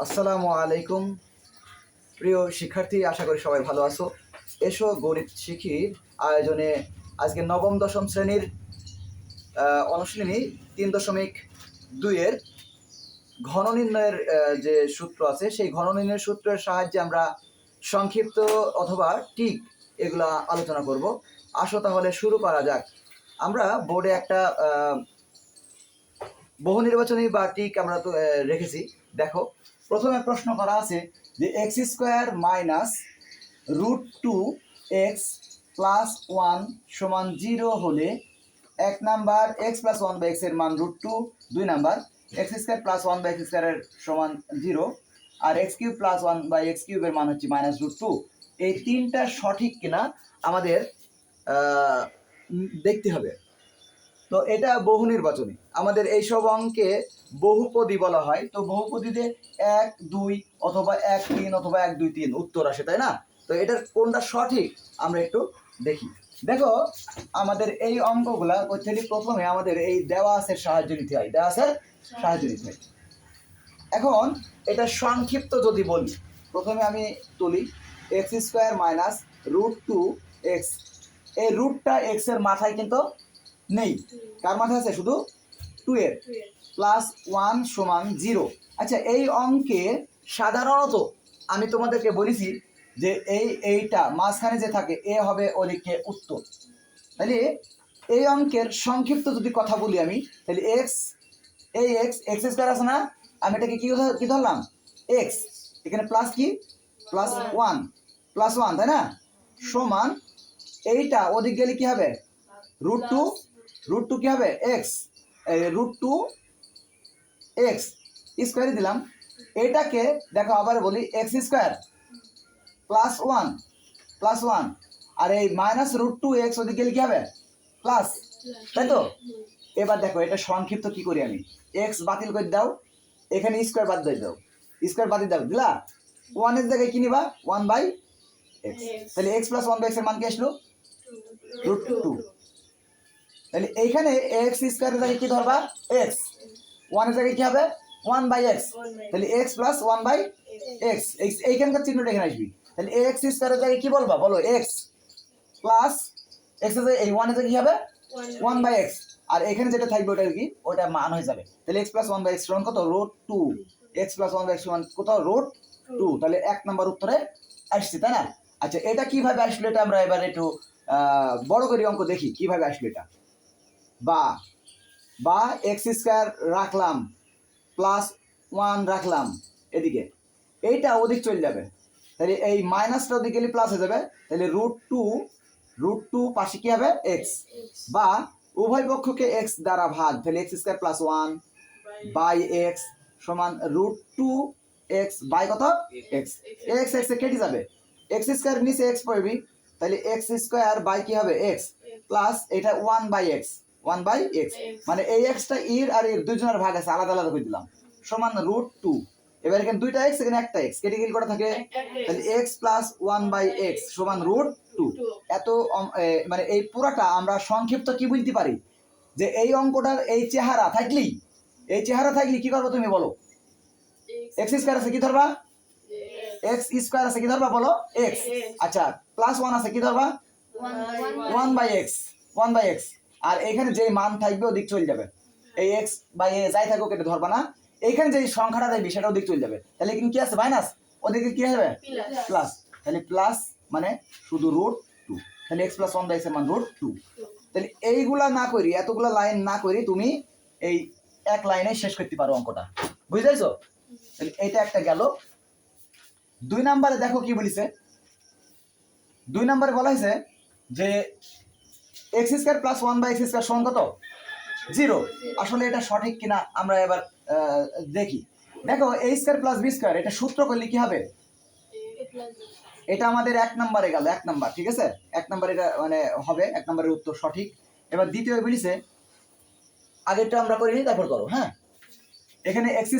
আসসালামু আলাইকুম প্রিয় শিক্ষার্থী, আশা করি সবাই ভালো আছো। এসো গণিত শিখির আয়োজনে আজকে নবম দশম শ্রেণীর অনুশীলনী 3.2-এর ঘন নির্ণয়ের যে সূত্র আছে সেই ঘন নির্ণয়ের সূত্রের সাহায্যে আমরা সংক্ষিপ্ত অথবা টিক এগুলা আলোচনা করব। আসো তাহলে শুরু করা যাক। আমরা বোর্ডে একটা বহু নির্বাচনী বা টিক আমরা তো রেখেছি। দেখো, প্রথমে প্রশ্ন করা আছে যে এক্স স্কোয়ার মাইনাস √2x + 1 সমান 0 হলে এক নাম্বার এক্স প্লাস 1/x এর মান √2, দুই number x square plus 1/x এর সমান 0, আর এক্স কিউব প্লাস 1/x কিউবের মান হচ্ছে -√2। এই তিনটা সঠিক কিনা আমাদের দেখতে হবে। তো এটা বহু নির্বাচনী, আমাদের এইসব অঙ্কে বহুপদী বলা হয়। তো বহুপদীতে 1, 2 অথবা 1, 3 অথবা 1, 2, 3 উত্তর আসে, তাই না? তো এটার কোনটা সঠিক আমরা একটু দেখি। দেখো, আমাদের এই অঙ্কগুলা প্রথমে আমাদের এই দেওয়াসের সাহায্য নিতে হয়, দেওয়াসের সাহায্য নিতে হয়। এখন এটা সংক্ষিপ্ত যদি বলি, প্রথমে আমি তুলি x² মাইনাস √2x। এই রুটটা এক্স এর মাথায় কিন্তু নেই, কার মাথায় আছে? শুধু 2 এর। প্লাস 1 সমান 0। আচ্ছা, এই অঙ্কে সাধারণত আমি তোমাদেরকে বলেছি যে এইটা মাঝখানে যে থাকে এ হবে ওদিকে উত্তর। তাহলে এই অঙ্কের সংক্ষিপ্ত যদি কথা বলি আমি, তাহলে এক্স, এই এক্স স্কোয়ার আছে না, আমি এটাকে কি ধরলাম? এক্স। এখানে প্লাস কি? প্লাস ওয়ান, তাই না? সমান এইটা ওদিক গেলে কি হবে? √2 কি হবে? এক্স। √2x স্কোয়ারই দিলাম। এটাকে দেখো আবার বলি x² প্লাস ওয়ান, আর এই -√2x ওদিক গেলে কি হবে? প্লাস, তাই তো? এবার দেখো এটা সংক্ষিপ্ত কি করি আমি, এক্স বাতিল করে দাও, এখানে স্কোয়ার বাদ দিয়ে দাও, স্কোয়ার বাতিল দাও, দিলা। 1 এর জায়গায় কি নিবা? 1/x। তাহলে x + 1/x এর মান কি আসলো? √2। তাহলে এইখানে x² এর জায়গায় কি ধরবা? x। 1 এর জায়গায় কি হবে? 1/x। তাহলে x + 1/x, এইখানকার চিহ্নটা এখানে আসবে। তাহলে x² এর জায়গায় কি বলবা? বলো x প্লাস x এর জায়গায় এই 1 এর জায়গায় কি হবে? 1/x, আর এখানে যেটা থাকবে ওটা কি? ওটা মান হয়ে যাবে। তাহলে x + 1/x সমান কত? √2। x + 1/x সমান কত? √2। তাহলে 1 নাম্বার উত্তরে আসছে, তাই না? আচ্ছা, এটা কিভাবে আসলো এটা আমরা এবার একটু বড় করে অঙ্ক দেখি কিভাবে আসলো এটা। বা x² রাখলাম, +1 রাখলাম এদিকে, এইটা ওদিক চলে যাবে। তাহলে এই মাইনাসটা ওদিকে গেলে প্লাস হয়ে যাবে। তাহলে √2 পাশে কি হবে? x। বা উভয় পক্ষকে x দ্বারা ভাগ, তাহলে x² + 1/x সমান √2x বাই কত? x। x এ কেটে যাবে, x² নিচে x পড়বি, তাহলে x² বাই কি হবে? x প্লাস এটা 1/x মানে এই এক্সটা এর আর এর দুইজনের ভাগ আছে, আলাদা আলাদা করে দিলাম, সমান √2। এবার এখানে দুইটা x, এখানে একটা x, কেটে গেলে কটা থাকে? তাহলে x + 1/x সমান √2। এত মানে এই পুরাটা আমরা সংক্ষিপ্ত কি বলতে পারি? যে এই অঙ্কটার এই চেহারা থাকলি কি করবো তুমি বলো? x² আছে কি ধরবা? x² আছে কি ধরবা? বলো x। আচ্ছা, +1 আছে কি ধরবা? 1/x। আর এখানে যে মান থাকবে ওদিক চলে যাবে, এই x/a যাই থাকুক এটা ধরবা না, এইখানে যে সংখ্যাটা থাকবে সেটা ওদিক চলে যাবে। তাহলে এখানে কি আছে? মাইনাস, ওদিকে কি হবে? প্লাস। তাহলে প্লাস মানে শুধু √2। তাহলে x + 1/x এর মান √2। তাহলে এইগুলা না করি, এতগুলা লাইন না করি তুমি এই এক লাইনে শেষ করতে পারো অঙ্কটা, বুঝাইছো? তাহলে এটা একটা গেল। 2 নম্বরে দেখো কি বলিছে। 2 নম্বরে বলা হয়েছে যে x² + 1/x² সমান কত? 0। আসলে এটা সঠিক কিনা আমরা এবার দেখি। দেখো a² + b² এটা সূত্র করলে কি হবে? এটা আমাদের 1 নম্বরে গেল, 1 নাম্বার, ঠিক আছে? 1 নাম্বার এটা মানে হবে, 1 নম্বরের উত্তর সঠিক। এবার দ্বিতীয় বলিছে, আগেরটা আমরা করিনি, তারপর করো। হ্যাঁ, এখানে x²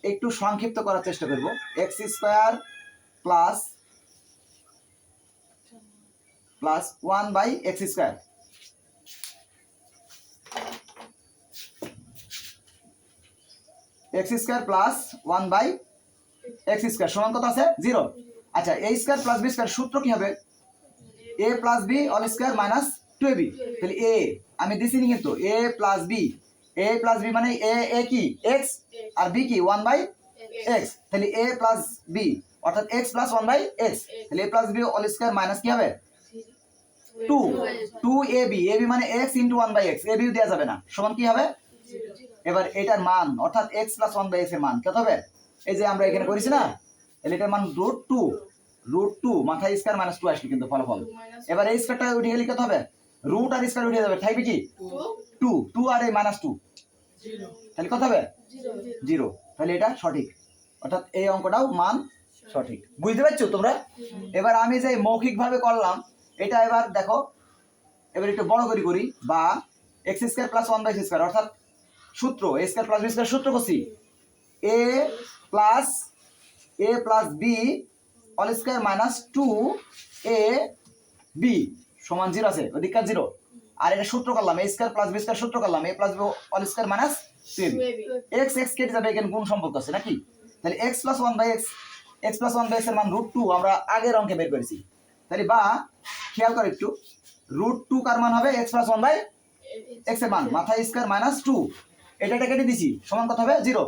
একটু সংক্ষিপ্ত করার চেষ্টা করব। x² plus 1/x², x² + 1/x²। X square সমান কত আছে 0। আচ্ছা a square plus b square সূত্র কি হবে a plus b all square minus 2ab। তাহলে a আমি দিছি নি কিন্তু a প্লাস b মানে a কি x আর b কি 1/x। তাহলে a প্লাস b অর্থাৎ x প্লাস 1/x। তাহলে a plus b all square minus কি হবে 2ab মানে x ইনটু 1/x ab দেওয়া যাবে না সমান কি হবে। এবার এটার মান অর্থাৎ x প্লাস 1/x এর মান কত হবে এই যে আমরা এখানে করেছি না তাহলে এটার মান √2 মাথায় স্কয়ার মাইনাস 2 আসবে কিন্তু ফলাফল। এবার এই স্কয়ারটা উঠে গেলে কত হবে রুট আর স্কয়ার উঠে যাবে থাকবে কি 2 আর এই মাইনাস 2 তাহলে কত হবে 0। তাহলে এটা সঠিক অর্থাৎ এই অঙ্কটাও মান সঠিক। বুঝতে পারছো তোমরা। এবার আমি যে মৌখিকভাবে করলাম এটা এবার দেখো এবার একটু বড় করি বা x square plus 1/x square অর্থাৎ সূত্র a square plus b square সূত্র করছি a plus b all square minus 2ab সমান 0 আছে ওদিককার 0। আর এটা সূত্র করলাম a square plus b square সূত্র করলাম a plus b all square minus 2ab x কেটে যাবে এখানে গুণ সম্পর্ক আছে নাকি। তাহলে x প্লাস 1/x এর মান √2 আমরা আগের অঙ্কে বের করেছি। তাহলে বা খেয়াল করো একটু √2 কার মান হবে x প্লাস 1/x এর মান মাথায় স্কয়ার মাইনাস 2 এটা কেটে দিছি সমান কত হবে 0।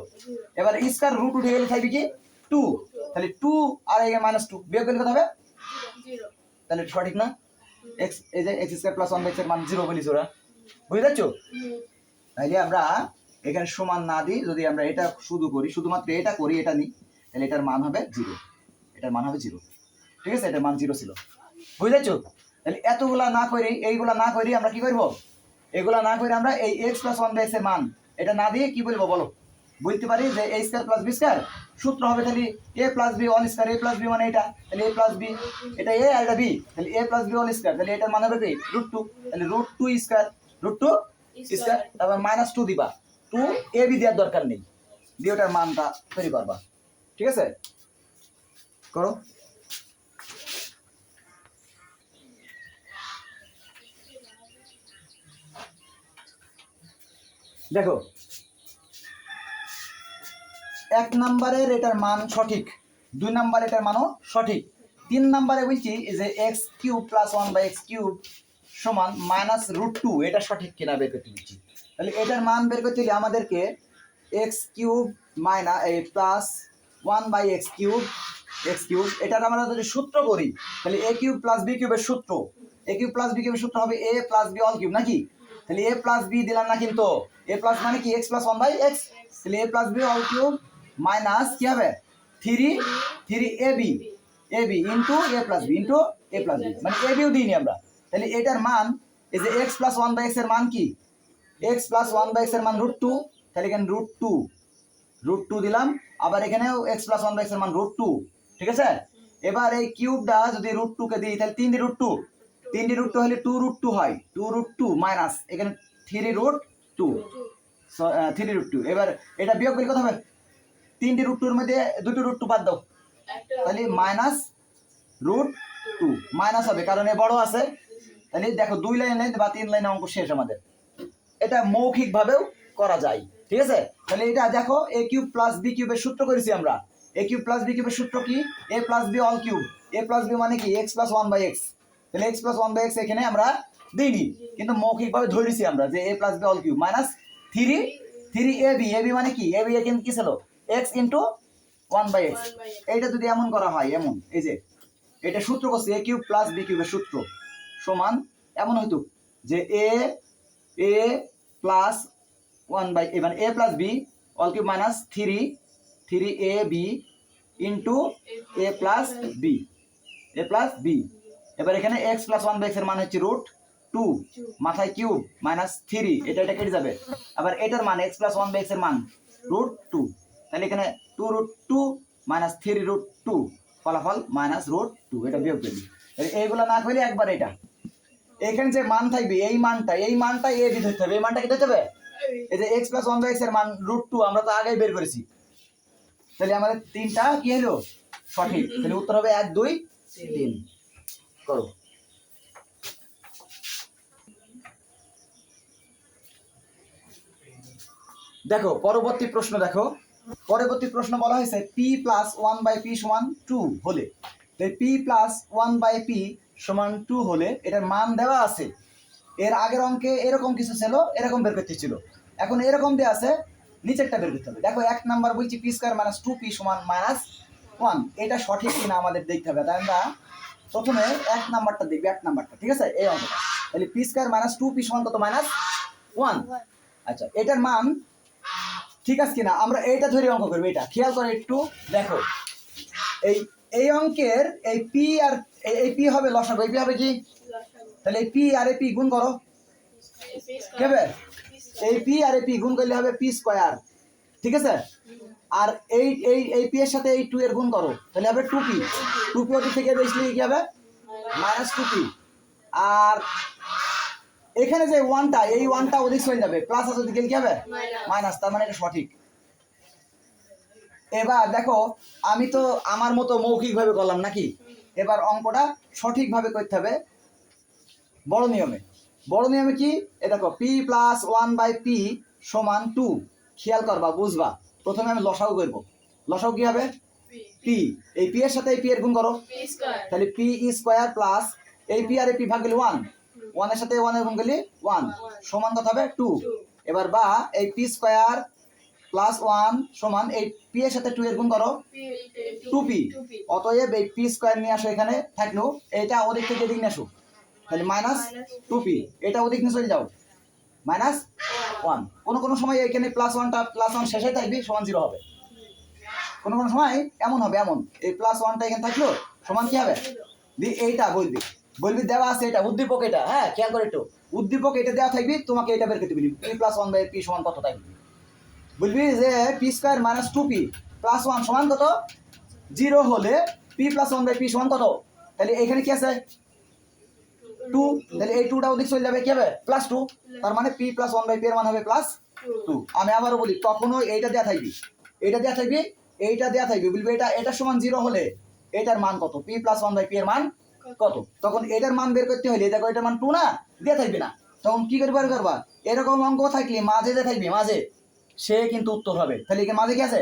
এবার স্কয়ার রুট উঠে গেলে থাকবে কি 2 তাহলে 2 আর এই মাইনাস 2 বিয়োগ করলে কত হবে 0। তাহলে সঠিক না x এই যে x স্কয়ার প্লাস 1/x এর মান 0 বলিস ওরা বুঝতে পারছো। তাইলে আমরা এখানে সমান না দিই যদি আমরা এটা শুধুমাত্র এটা করি এটা নিই তাহলে এটার মান হবে 0 এটার মান হবে 0 ঠিক আছে এটার মান 0 ছিল বুঝতে পারছো। তাহলে এতগুলা না করি এইগুলা না করি আমরা কি করব এগুলা না করে আমরা এই x প্লাস 1/x এর মান এটা না দিয়ে কি বলবো বলো বলতে পারি যে a square plus b square সূত্র হবে তাহলে a plus b all square a plus b মানে এটা তাহলে a প্লাস b এটা a আর এটা b তাহলে a plus b all square তাহলে এটার মান হবে কি √2 তাহলে √2 স্কয়ার স্কয়ার তারপর মাইনাস 2 দিবা 2 ab দেওয়ার দরকার নেই দিয়ে ওটার মানটা তৈরি করবা ঠিক আছে করো। দেখো 1 নম্বরের এটার মান সঠিক 2 নম্বর এটার মানও সঠিক 3 নম্বরে বলছি যে x³ প্লাস 1/x³ সমান মাইনাস √2 এটা সঠিক কিনা বের করতে বলছি। তাহলে এটার মান বের করতে হলে আমাদেরকে x³ মাইনাস প্লাস 1/x³ এটার আমরা যদি সূত্র করি তাহলে a³ প্লাস b³ এর সূত্র a³ প্লাস b³ এর সূত্র হবে a plus b all cube নাকি। তাহলে a প্লাস b দিলাম না কিন্তু a প্লাস মানে কি x প্লাস 1/x তাহলে a plus b all cube minus কি হবে 3ab into a plus b মানে a বিও দিইনি আমরা। তাহলে এটার মান এই যে x প্লাস 1/x এর মান কি x প্লাস 1/x এর মান √2 তাহলে এখানে √2 দিলাম আবার এখানেও x প্লাস 1/x এর মান √2 ঠিক আছে। এবার এই কিউবটা যদি √2 কে দিই তাহলে 3 √2 হলে 2√2 হয় 2√2 মাইনাস এখানে 3√2 3√2 এবার এটা বিয়োগ করলে কত হবে 3 √2 এর মধ্যে 2টি √2 বাদ দাও তাহলে মাইনাস √2 মাইনাস হবে কারণ এ বড় আছে। তাহলে দেখো 2 লাইনে বা 3 লাইনে অঙ্ক শেষ আমাদের এটা মৌখিক ভাবেও করা যায় ঠিক আছে। তাহলে এটা দেখো a³ প্লাস b³ এর সূত্র করেছি আমরা a³ প্লাস b³ এর সূত্র কি a plus b all cube a plus b মানে কি x প্লাস 1/x তাহলে x প্লাস 1/x এখানে আমরা দিইনি কিন্তু মৌখিকভাবে ধরেছি আমরা যে a plus b all cube minus 3ab মানে কি ab এখানে কি ছিল x ইনটু 1/x এইটা যদি এমন করা হয় এমন এই যে এটা সূত্র করছে a³ প্লাস b³ এর সূত্র সমান এমন হইতো যে a প্লাস 1/a মানে a plus b all cube minus 3ab into a plus b এবার এখানে x প্লাস 1/x এর মান হচ্ছে √2 মাথায় কিউব মাইনাস 3 এটা কেটে যাবে আবার এটার মান x প্লাস 1/x এর মান √2 তাহলে এখানে 2√2 মাইনাস 3√2 ফলাফল মাইনাস √2 এটা বিয়োগ করবি এইগুলো না করলে একবার এটা এখানে যে মান থাকবে এই মানটা a দিয়ে ধরতে হবে এই মানটা কি ধরতে হবে এই যে x প্লাস 1/x এর মান √2 আমরা তো আগেই বের করেছি তাহলে আমাদের তিনটা কি হলো সঠিক তাহলে উত্তর হবে 1 2 3 করো। দেখো পরবর্তী প্রশ্ন দেখো পরবর্তী প্রশ্ন বলা হয়েছে P plus one by P সমান 2 হলে, P plus one by P সমান 2 হলে এটার মান দেওয়া আছে। এর আগের অঙ্কে এরকম কিছু ছিল, এরকম বের করতে ছিল, এখন এরকম দেওয়া আছে, নিচেরটা বের করতে হবে। দেখো 1 নাম্বার বলছি পি স্কয়ার মাইনাস 2p সমান -1, এটা সঠিক কিনা আমাদের দেখতে হবে। তাই আমরা প্রথমে 1 নাম্বারটা দেখবি, 1 নাম্বারটা, ঠিক আছে, এই অঙ্কটা। তাহলে পি স্কয়ার মাইনাস 2p সমান কত? -1। আচ্ছা, এটার মান ঠিক আছে কিনা আমরা এইটা ধরে অঙ্ক করবো। এটা খেয়াল করে একটু দেখো, এই অঙ্কের এই পি আর এই পি হবে লসাগু, এই পি হবে কি? তাহলে এই পি আর এই পি গুণ করো, কি হবে? এই পি আর এই পি গুণ করলে হবে পি স্কয়ার, ঠিক আছে। আর এই এই এই পি এর সাথে এই 2 এর গুণ করো, তাহলে হবে 2p। 2p ওদিক থেকে দেখলে কি হবে? -2p। আর এখানে যে 1টা, এই 1টা ওদিক চলে যাবে, প্লাস আছে ওদিকে কি হবে? মাইনাস। তার মানে এটা সঠিক। এবার দেখো, আমি তো আমার মতো মৌখিকভাবে করলাম নাকি, এবার অঙ্কটা সঠিকভাবে করতে হবে বড় নিয়মে। বড় নিয়মে কি? এ দেখো পি প্লাস 1 বাই পি সমান 2, খেয়াল করবা, বুঝবা। প্রথমে আমি লসাগু করবো। লসাগু কি হবে? পি। এই পি এর সাথে এই পি এর গুণ করো, তাহলে পি স্কয়ার প্লাস এই পি আর এই পি ভাগ গেলে 1, 1 এর সাথে 1 এর গুণ করলে 1 সমান কত হবে? 2। এবার বা এই পি স্কয়ার প্লাস 1 সমান এই পি এর সাথে 2 এর গুণ করো, 2p। অতএব এই পি স্কয়ার নিয়ে আসো, এখানে থাকলো, এটা ওদিক থেকে এদিকে নিয়ে আসো, তাহলে -2p। এটা ওদিক নিয়ে চলে যাও, -1। কোনো কোনো সময় এখানে +1টা +1 শেষে থাকবে, সমান 0 হবে। কোনো কোনো সময় এমন হবে, এমন এই +1টা এখানে থাকলো, সমান কি হবে? এইটা বলবি, দেওয়া আছে এটা উদ্দীপক, এটা হ্যাঁ খেয়াল করে একটু, উদ্দীপক এটা দেওয়া থাকবি, তোমাকে এটা বের করতে বলবি পি প্লাস 1 বাই পি সমান কত থাকবে। বলবি যে P square minus 2p plus 1 সমান কত? 0 হলে পি প্লাস 1 বাই পি সমান কত? তাহলে এখানে কি আছে? 2। তাহলে এই 2টা ওদিক চলে যাবে, কি হবে? +2। তার মানে পি প্লাস 1 বাই পি এর মান হবে +2। আমি আবারও বলি, কখনো এইটা দেওয়া থাকবি, এইটা দেওয়া থাকবি, এইটা দেওয়া থাকবি, বলবি এটা সমান 0 হলে এটার মান কত? পি প্লাস 1 বাই পি এর মান কত? তখন এটার মান বের করতে হলে দেখো এটার মান 2 না, দেওয়া থাকবে না, তখন কি করে বের করবা? এরকম অঙ্ক থাকলে মাঝে যে থাকবে, মাঝে সে কিন্তু উত্তর হবে। তাহলে এখানে মাঝে কি আছে?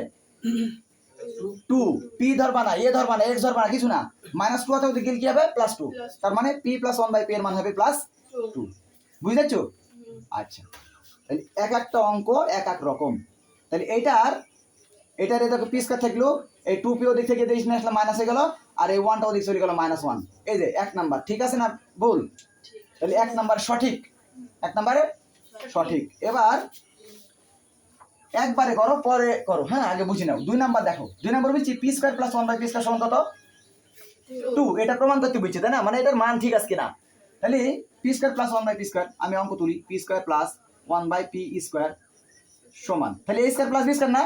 2। পি ধরবা না, এ ধরবা না, এক্স ধরবা না, কিছু না, -2 আছে ওদিকে কি হবে? +2। তার মানে পি প্লাস 1 বাই পি এর মান হবে +2। বুঝতে পারছো? আচ্ছা, তাহলে এক একটা অঙ্ক এক এক রকম। তাহলে এটার দেখো পি স্কয়ার থাকলো, এই 2p ওদিক থেকে দেশ নিয়ে আসলে মাইনাস হয়ে গেল, আর এই 1টা ওদিক চলে গেল -1। এই যে 1 নাম্বার, ঠিক আছে না ভুল? তাহলে 1 নাম্বার সঠিক, 1 নাম্বারে সঠিক। এবার একবারে করো, পরে করো, হ্যাঁ আগে বুঝে নাও। 2 নাম্বার দেখো, 2 নাম্বার বলছি P square plus 1 by P square সমান কত? 2। এটা প্রমাণ করতে বলছি, তাই না? মানে এটার মান ঠিক আছে কিনা। তাহলে P square plus 1 by P square, আমি অঙ্ক তুলি, P square plus 1 by P square সমান, তাহলে a square plus b square না?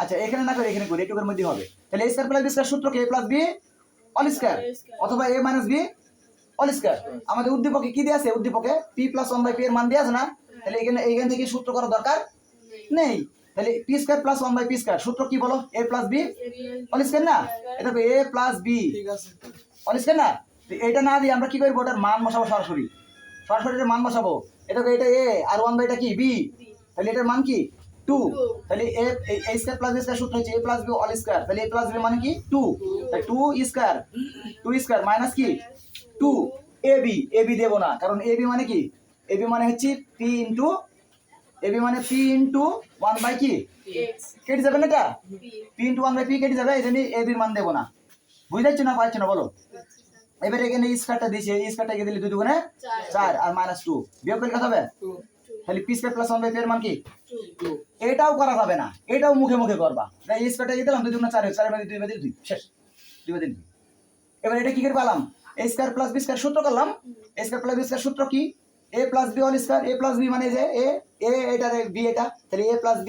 আচ্ছা, এখানে না করে এখানে করি, এটুকুর মধ্যে হবে। তাহলে a square plus b square সূত্র কি? a plus b all square অথবা a minus b all square. আমাদের উদ্দীপকে কি দেয়া আছে? উদ্দীপকে p প্লাস 1 বাই p এর মান দেয়া আছে না? তাহলে এখান থেকে সূত্র করার দরকার নেই। তাহলে P square plus 1 by P square সূত্র কি বলো? a plus b all square না? এটা হবে a plus b all square না? তো এটা না দিয়ে আমরা কি করব? ওটার মান বসাবো, সরাসরি এটার মান বসাবো। এটা a আর 1 বাই এটা কি b, তাহলে এটার মান কি? 2। তাহলে a square plus b square সূত্র হচ্ছে a plus b all square. তাহলে a প্লাস b মানে কি? 2। তাই 2 স্কয়ার মাইনাস কি? 2 ab দেব না, কারণ ab মানে কি? ab মানে হচ্ছে p ইনটু, ab মানে p ইনটু 1 বাই কি কেটে যাবে না, এটা p ইনটু 1 বাই p কেটে যাবে, এজন্য ab এর মান দেব না। বুঝতে পারছো না? পারছো না বলো? এবারে এখানে স্কয়ারটা দিয়েছে, এই স্কয়ারটাকে দিলে 2 দুগুণে 4 আর -2 বিয়োগ করলে কত হবে? তাহলে P square plus 1 by P এর মান কি? 2। এটাও করা যাবে না, এটাও মুখে মুখে করবা। তাই এই স্কয়ারটা দিয়ে দিলাম, 2 দুগুণে 4 4 বাই 2 বাই 2 শেষ, 2 বাই 2। এবার এটা কি করে পেলাম? a square plus b square সূত্র করলাম। a square plus b square সূত্র কি? a plus b all square. a plus b মানে যে a এটা b এটা, তাহলে a plus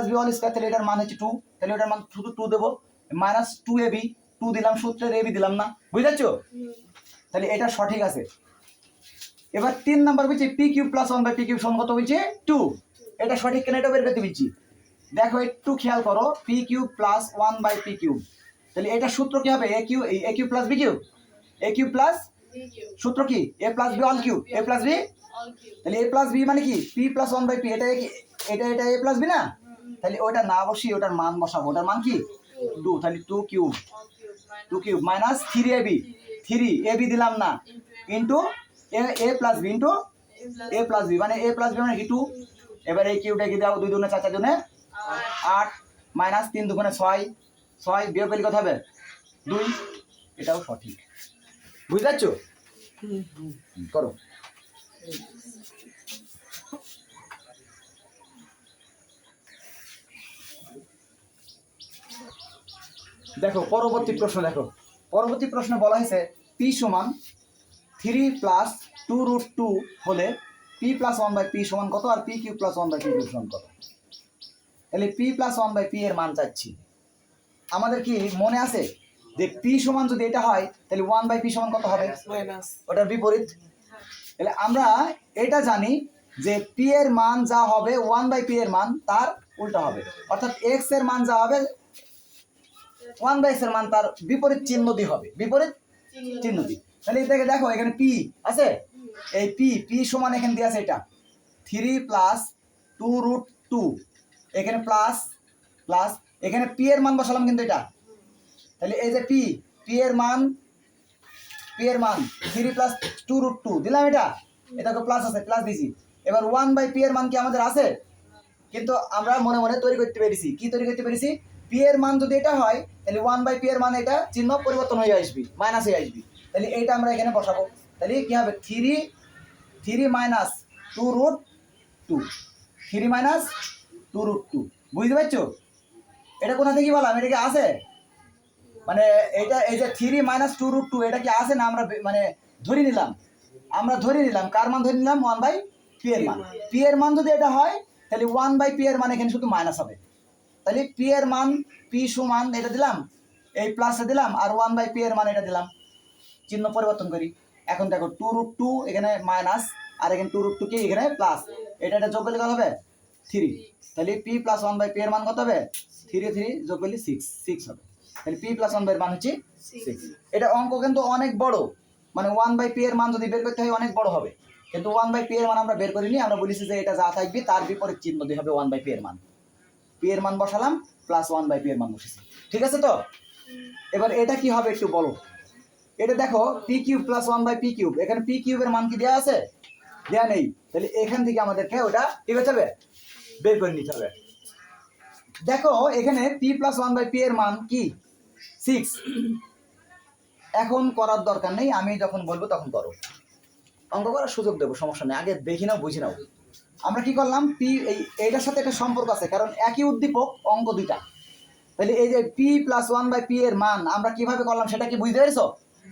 b all square, তাহলে এটার মান হচ্ছে 2। তাহলে এটার মান শুধু 2 দেব, -2ab 2 দিলাম, সূত্রের ab দিলাম না। বুঝছো? তাহলে এটা সঠিক আছে। এবার 3 নাম্বার বলছি P cube plus 1 by P cube সমান কত বলছে? 2। এটা সঠিক কেন এটা বের করতে বলছি। দেখো একটু খেয়াল করো, P cube plus 1 by P cube, তাহলে এটা সূত্র কি হবে? A cube plus B cube, A cube plus সূত্র কি? A plus B all cube, A plus B. তাহলে এ প্লাস বি মানে কি? পি প্লাস 1 বাই পি, এটা এ প্লাস বি না? তাহলে ওটা না বসিয়ে ওটার মান বসাবো, ওটার মান কি 2, তাহলে 2 কিউব মাইনাস 3ab, 3ab দিলাম না, into a plus B into a plus B, মানে a প্লাস বি মানে কি 2। এবার এই কিউবটা কি দাও, 2 দুগুণে 4, 4 দুগুণে 8, মাইনাস 3 দুগুণে 6, 6 বিয়োগ করলে কত হবে 2। এটাও সঠিক, বুঝতে পারছো? করো। দেখো পরবর্তী প্রশ্ন, দেখো পরবর্তী প্রশ্নে বলা হয়েছে p সমান 3 প্লাস 2√2 হলে p প্লাস 1/p সমান কত, আর p cube plus 1/p cube সমান কত। তাহলে p প্লাস 1/p এর মান চাচ্ছি। আমাদের কি মনে আছে যে p সমান যদি এটা হয় তাহলে 1/p সমান কত হবে, ওটার বিপরীত। তাহলে আমরা এটা জানি যে p এর মান যা হবে 1/p এর মান তার উল্টা হবে, অর্থাৎ x এর মান যা হবে 1/x এর মান তার বিপরীত চিহ্ন দিয়ে হবে, বিপরীত চিহ্ন দিয়ে। তাহলে এটাকে দেখো এখানে p আছে, এই p সমান এখানে দিয়ে আছে এটা 3 প্লাস 2√2, এখানে প্লাস প্লাস, এখানে p এর মান বসালাম কিন্তু এটা। তাহলে এই যে p এর মান 3 প্লাস 2√2 দিলাম, এটাকে প্লাস আছে, প্লাস দিছি। এবার 1/p এর মান কি আমাদের আছে, কিন্তু আমরা মনে মনে তৈরি করতে পেরেছি, কি তৈরি করতে পেরেছি, p এর মান যদি এটা হয় তাহলে 1/p এর মান এটা চিহ্ন পরিবর্তন হয়ে আসবে, মাইনাস হয়ে আসবে। তাহলে এইটা আমরা এখানে বসাবো, তাহলে কি হবে 3 মাইনাস 2√2, 3 মাইনাস 2√2, বুঝতে পারছো? এটা কোথা থেকে বললাম, এটা কি আছে, মানে এটা এই যে 3 মাইনাস 2√2 এটা কি আছে না, আমরা মানে ধরে নিলাম, কার মান ধরে নিলাম, 1/p এর মান। p এর মান যদি এটা হয় তাহলে 1/p এর মান এখানে শুধু মাইনাস হবে। তাহলে p এর মান p সমান এটা দিলাম, এই প্লাসে দিলাম, আর 1/p এর মান এটা দিলাম, চিহ্ন পরিবর্তন করি। এখন দেখো 2√2 এখানে মাইনাস, আর এখানে 2√2 কি এখানে প্লাস, এটা যোগ করলে কত হবে 3। তাহলে p প্লাস 1/p এর মান কত হবে, 3 যোগ করলে 6 হবে। তাহলে p প্লাস 1/p এর মান হচ্ছে 6। এটা অঙ্ক কিন্তু অনেক বড়, মানে 1/p এর মান যদি বের করতে হয় অনেক বড় হবে, কিন্তু 1/p এর মান আমরা বের করিনি, আমরা বলেছি যে এটা যা থাকবে তার বিপরীত চিহ্ন দিয়ে হবে 1/p এর মান। p এর মান বসালাম প্লাস 1/p এর মান বসেছি, ঠিক আছে তো? এবার এটা কি হবে একটু বলো। এটা দেখো p cube plus 1/p cube, এখানে p কিউবের মান কি দেওয়া আছে, দেওয়া নেই। তাহলে এখান থেকে আমাদেরকে ওটা কি করতে হবে, বের করে নিতে হবে। দেখো এখানে p প্লাস 1/p এর মান কি 6। এখন করার দরকার নেই, আমি যখন বলবো তখন করো, অঙ্ক করার সুযোগ দেবো, সমস্যা নেই, আগে দেখি নাও বুঝি নাও। আমরা কি করলাম, এইটার সাথে একটা সম্পর্ক আছে, কারণ একই উদ্দীপক, অঙ্ক দুইটা। তাহলে এই যে p প্লাস 1/p এর মান আমরা কিভাবে করলাম সেটা কি বুঝতে পেরেছো,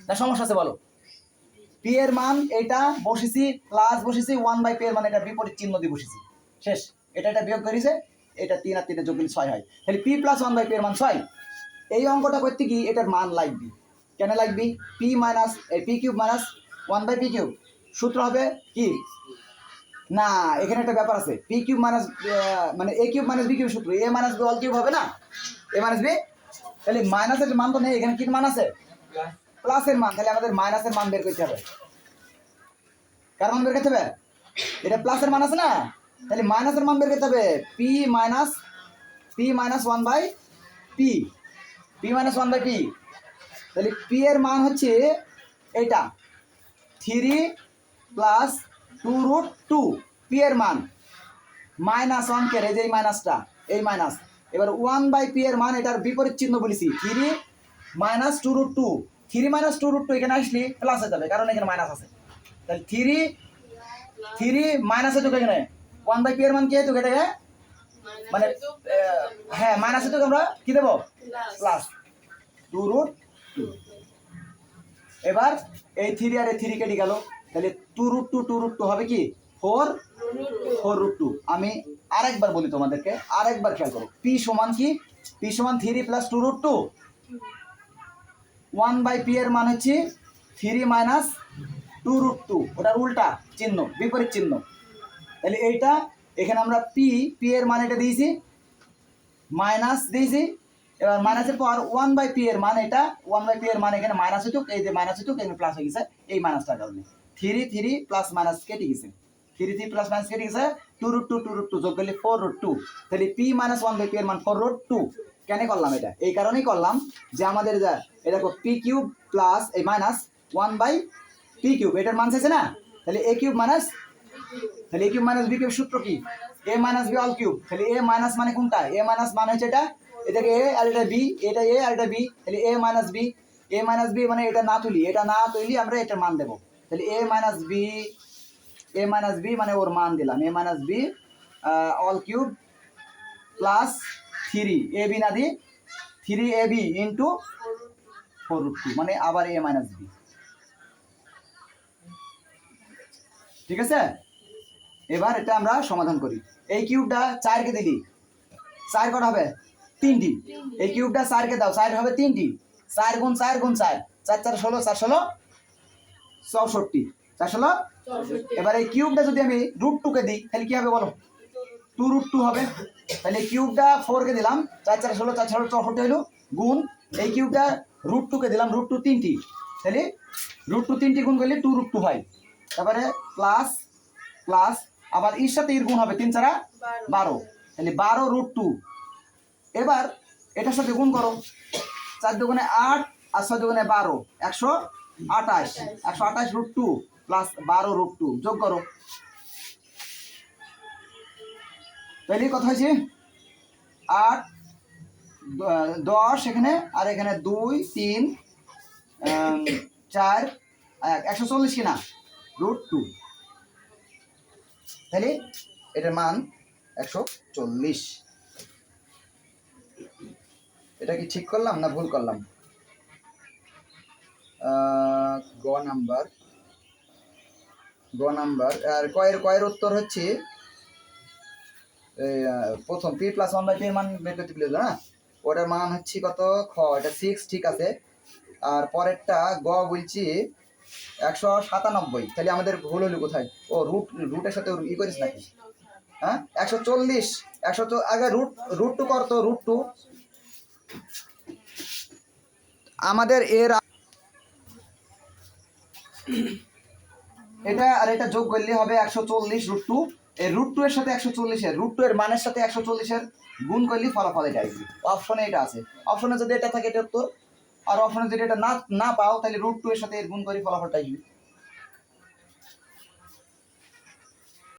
না সমস্যা আছে বলো? p এর মান এটা বসেছি, প্লাস বসেছি, 1/p এর মান এটা বিপরীত চিহ্ন দিয়ে বসেছি, শেষ। এটা বিয়োগ করেছে, এটা 3 আর 3 যোগ করলে 6 হয়। তাহলে p প্লাস 1/p এর মান 6। এই অঙ্কটা করতে কি এটার মান লাগবে, কেন লাগবে, p minus p cube minus 1/p cube, সূত্র হবে কি না, এখানে একটা ব্যাপার আছে, p কিউব মাইনাস মানে a cube minus b cube সূত্র, a minus b all cube হবে না, a মাইনাস b। তাহলে মাইনাসের মান তো নেই, এখানে কি মান আছে, প্লাসের মান। তাহলে আমাদের মাইনাসের মান বের করতে হবে, কার মান বের করতে হবে, এটা প্লাসের মান আছে না, তাহলে মাইনাসের মান বের করতে হবে, p minus 1/p, p minus 1/p। তাহলে p এর মান হচ্ছে এটা 3 প্লাস 2√2, p এর মান মাইনাস 1 কে, এই যে মাইনাসটা, এই মাইনাস। এবার 1/p এর মান এটার বিপরীত চিহ্ন বলেছি, 3 মাইনাস 2√2, 3 মাইনাস 2√2 এখানে আসলে প্লাস হয়ে যাবে, কারণ এখানে মাইনাস আছে। তাহলে 3 মাইনাস হয়ে যাবে, এখানে 1/p এর মান কি হতো এটাকে, মানে হ্যাঁ মাইনাস হতো, আমরা কি দেবো প্লাস 2√2। এবার এই 3 আর এই 3 কেটে গেল, তাহলে 2√2 হবে কি 4√2। আমি আরেকবার বলি তোমাদেরকে, আরেকবার খেয়াল করো, p সমান কি, p সমান 3 প্লাস 2√2, 1/p এর মান হচ্ছে 3 মাইনাস 2√2, ওটার উল্টা চিহ্ন, বিপরীত চিহ্ন। তাহলে এইটা এখানে আমরা p এর মান এটা দিয়েছি, মাইনাস দিয়েছি। এবার মাইনাসের পর 1/p এর মান এটা, 1/p এর মান এখানে মাইনাস হইতুক, এই যে মাইনাস হইতুক এখানে প্লাস হয়ে গেছে, এই মাইনাসটার কারণে 3 প্লাস মাইনাস কেটে গেছে, 3 3 প্লাস মাইনাস কেটে গেছে 2 রুট 2 2 রুট 2 যোগ করলে 4 রুট 2, তাহলে p মাইনাস 1 বাই p এর মান 4 রুট 2। কেন করলাম এটা? এই কারণেই করলাম যে আমাদের যা এটা p কিউব প্লাস এই মাইনাস 1 বাই p কিউব, এটার মান চাইছে না, তাহলে a কিউব মাইনাস, তাহলে a cube minus b cube সূত্র কি? a minus b all cube. তাহলে a মাইনাস মানে কোনটা? a মাইনাস মানে হচ্ছে এটা, এটাকে a আর এটা b, এটা a আর এটা b, তাহলে a minus b, a minus b মানে এটা না তুলি, এটা না তুলি আমরা এটার মান দেব। তাহলে a মাইনাস b মানে ওর মান দিলাম, a minus b all cube plus 3 ab না দি 3ab ইন্টু 4 রুট 2 মানে আবার a মাইনাস b। ঠিক আছে, এবার এটা আমরা সমাধান করি। এই কিউবটা 4 কে দিলি 4 কটা হবে? 3টি। এই কিউবটা 4 কে দাও, 4 হবে 3টি, 4 গুণ 4 গুণ 4, 4 4 16, 4 16 64, 4 16। এবার এই কিউবটা যদি আমি রুট 2 কে দিই তাহলে কি হবে বলো? 2 রুট 2 হবে। তাহলে কিউবটা 4 কে দিলাম, 4 4 16, 4 16 64 হলো, গুণ এই কিউবটা রুট 2 কে দিলাম, রুট 2 3টি, তাহলে রুট 2 3টি গুণ করলে 2 রুট 2 হয়। তারপরে প্লাস প্লাস আবার এর সাথে এর গুণ হবে, 3 4 12, তাহলে 12 রুট 2। এবার এটার সাথে গুণ করো, 4 দুগুণে 8 আর 6 দুগুণে 12, 128, 128 রুট 2 প্লাস 12 রুট 2 যোগ করো, তাহলে কত হয়েছে? 8 10 এখানে, আর এখানে 2 3 4 140 কিনা রুট 2, তাহলে এটার মান 140। এটা কি ঠিক করলাম না ভুল করলাম? গ নাম্বার আর কয়ের উত্তর হচ্ছে প্রথম p প্লাস 1 বাই p এর মান বের করতে পেলে না, ওটার মান হচ্ছে কত? খ, এটা 6, ঠিক আছে। আর পরেরটা গ বলছি 197, তাহলে আমাদের ভুল হলো কোথায়? ও রুটের সাথে ই করিস নাকি? হ্যাঁ 140, 100 আগে রুট 2 করতো, রুট 2 আমাদের এর এটা আর এটা যোগ করলে হবে 140 রুট 2। এই রুট 2 এর সাথে 140 এর রুট 2 এর মানের সাথে 140 এর গুণ করলে ফলাফল এটা আসবে। অপশনে এটা আছে, অপশনে যদি এটা থাকে এটা উত্তর, আর অপশনে যদি এটা না পাও তাহলে রুট 2 এর সাথে এর গুণ করে ফলাফলটা আসবে।